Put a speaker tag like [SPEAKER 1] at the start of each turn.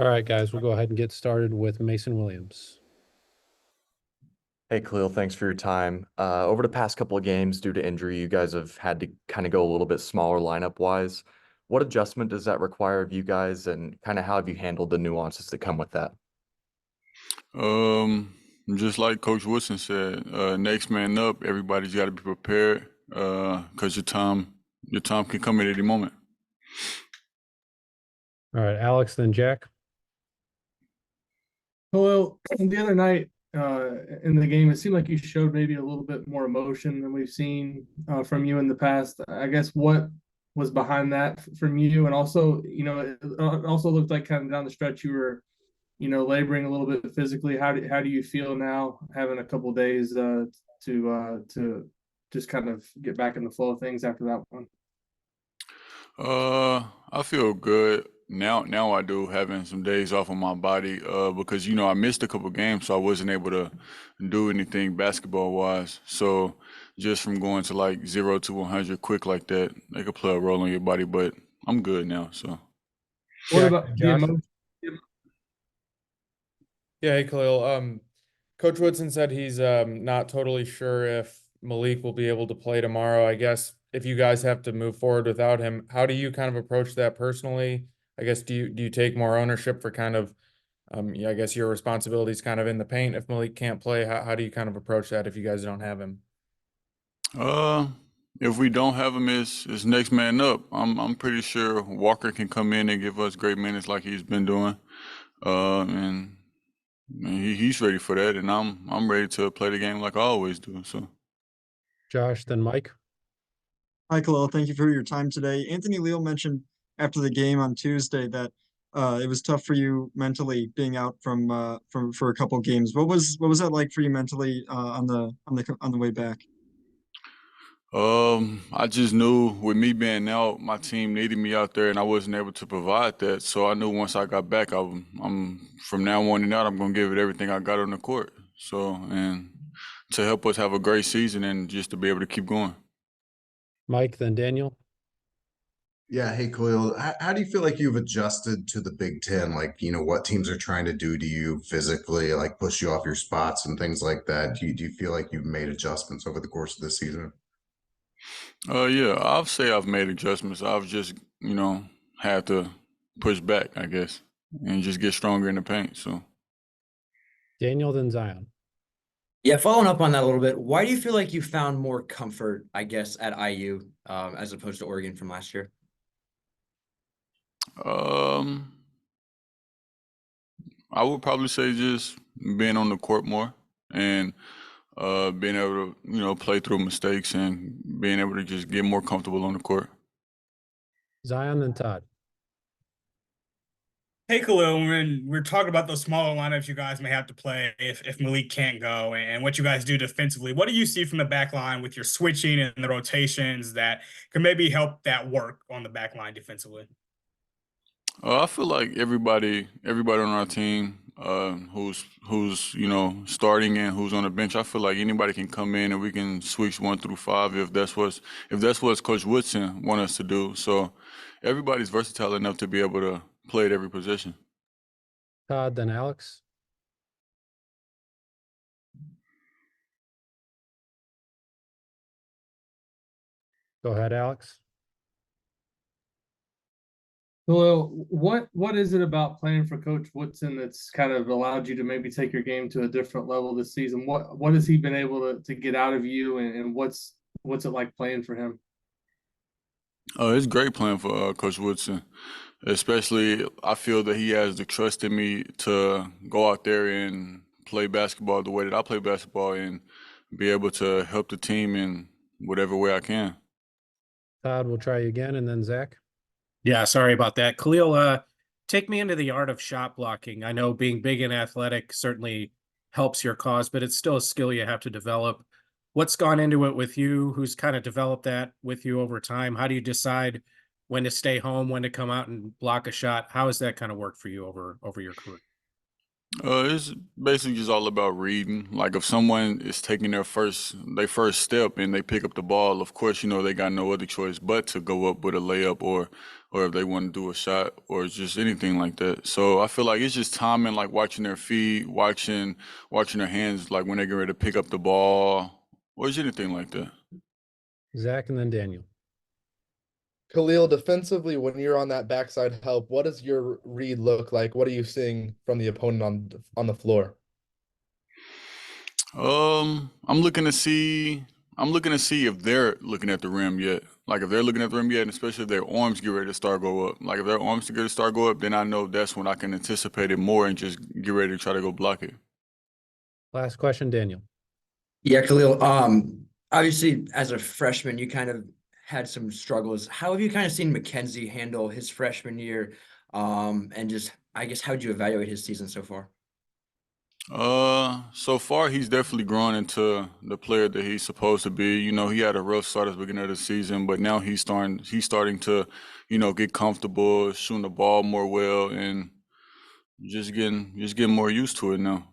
[SPEAKER 1] All right, guys, we'll go ahead and get started with Mason Williams.
[SPEAKER 2] Hey, Kel'el, thanks for your time. Over the past couple of games, due to injury, you guys have had to kind of go a little bit smaller lineup-wise. What adjustment does that require of you guys, and kind of how have you handled the nuances that come with that?
[SPEAKER 3] Um, just like Coach Woodson said, next man up. Everybody's got to be prepared because your time can come at any moment.
[SPEAKER 1] All right, Alex, then Jack.
[SPEAKER 4] Well, the other night in the game, it seemed like you showed maybe a little bit more emotion than we've seen from you in the past. I guess what was behind that from you, and also, it also looked like kind of down the stretch you were, laboring a little bit physically. How do you feel now, having a couple days to just kind of get back in the flow of things after that one?
[SPEAKER 3] I feel good now. Now I do, having some days off of my body because I missed a couple games, so I wasn't able to do anything basketball wise. So just from going to like 0 to 100 quick like that, they could play a role on your body. But I'm good now. So
[SPEAKER 4] What
[SPEAKER 1] Jack,
[SPEAKER 4] about the
[SPEAKER 1] Josh?
[SPEAKER 4] emotion?
[SPEAKER 5] Yeah, hey Khalil. Coach Woodson said he's not totally sure if Malik will be able to play tomorrow. I guess if you guys have to move forward without him, how do you kind of approach that personally? I guess do you take more ownership for kind of yeah, I guess your responsibilities kind of in the paint if Malik can't play? How do you kind of approach that if you guys don't have him?
[SPEAKER 3] uh, if we don't have him as next man up, I'm pretty sure Walker can come in and give us great minutes like he's been doing. And he's ready for that, and I'm ready to play the game like I always do. So,
[SPEAKER 1] Josh, then Mike.
[SPEAKER 6] Hi, Kel'el. Thank you for your time today. Anthony Leal mentioned after the game on Tuesday that it was tough for you mentally being out from for a couple games. What was that like for you mentally on the way back?
[SPEAKER 3] I just knew with me being out, my team needed me out there, and I wasn't able to provide that. So I knew once I got back, I'm from now on and out, I'm gonna give it everything I got on the court. So, and to help us have a great season and just to be able to keep going.
[SPEAKER 1] Mike, then Daniel.
[SPEAKER 7] Yeah, hey Khalil, how do you feel like you've adjusted to the Big Ten? Like, what teams are trying to do to you physically, like push you off your spots and things like that. Do you feel like you've made adjustments over the course of the season?
[SPEAKER 3] Yeah, I'll say I've made adjustments. I've just, had to push back, I guess, and just get stronger in the paint. So,
[SPEAKER 1] Daniel, then Zion.
[SPEAKER 8] Yeah, following up on that a little bit, why do you feel like you found more comfort, I guess, at IU as opposed to Oregon from last year?
[SPEAKER 3] um, I would probably say just being on the court more and being able to, play through mistakes and being able to just get more comfortable on the court.
[SPEAKER 1] Zion, then Todd.
[SPEAKER 9] Hey, Khalil, when we're talking about those smaller lineups you guys may have to play if Malik can't go and what you guys do defensively, what do you see from the back line with your switching and the rotations that can maybe help that work on the back line defensively?
[SPEAKER 3] I feel like everybody on our team, who's starting and who's on the bench. I feel like anybody can come in and we can switch 1 through 5 if that's what Coach Woodson want us to do. So everybody's versatile enough to be able to play at every position.
[SPEAKER 1] Todd, then Alex. Go ahead, Alex.
[SPEAKER 4] Well, what is it about playing for Coach Woodson that's kind of allowed you to maybe take your game to a different level this season? What has he been able to get out of you, and what's it like playing for him?
[SPEAKER 3] It's great playing for Coach Woodson. Especially, I feel that he has the trust in me to go out there and play basketball the way that I play basketball and be able to help the team in whatever way I can.
[SPEAKER 1] Todd, we'll try you again, and then Zach.
[SPEAKER 10] Yeah, sorry about that. Khalil, take me into the art of shot blocking. I know being big and athletic certainly helps your cause, but it's still a skill you have to develop. What's gone into it with you? Who's kind of developed that with you over time? How do you decide when to stay home, when to come out and block a shot? How has that kind of worked for you over your career?
[SPEAKER 3] It's basically just all about reading. Like if someone is taking their first step and they pick up the ball, of course, they got no other choice but to go up with a layup or if they want to do a shot or just anything like that. So I feel like it's just timing, like watching their feet, watching their hands, like when they get ready to pick up the ball or just anything like that.
[SPEAKER 1] Zach and then Daniel.
[SPEAKER 11] Kel'el, defensively, when you're on that backside help, what does your read look like? What are you seeing from the opponent on the floor?
[SPEAKER 3] I'm looking to see if they're looking at the rim yet. Like if they're looking at the rim yet, and especially if their arms get ready to start go up. Like if their arms get ready to start go up, then I know that's when I can anticipate it more and just get ready to try to go block it.
[SPEAKER 1] Last question, Daniel.
[SPEAKER 8] Yeah, Kel'el. Obviously, as a freshman, you kind of had some struggles. How have you kind of seen McKenzie handle his freshman year? And just, I guess, how would you evaluate his season so far?
[SPEAKER 3] So far he's definitely grown into the player that he's supposed to be. He had a rough start at the beginning of the season, but now he's starting to, get comfortable, shooting the ball more well and just getting more used to it now.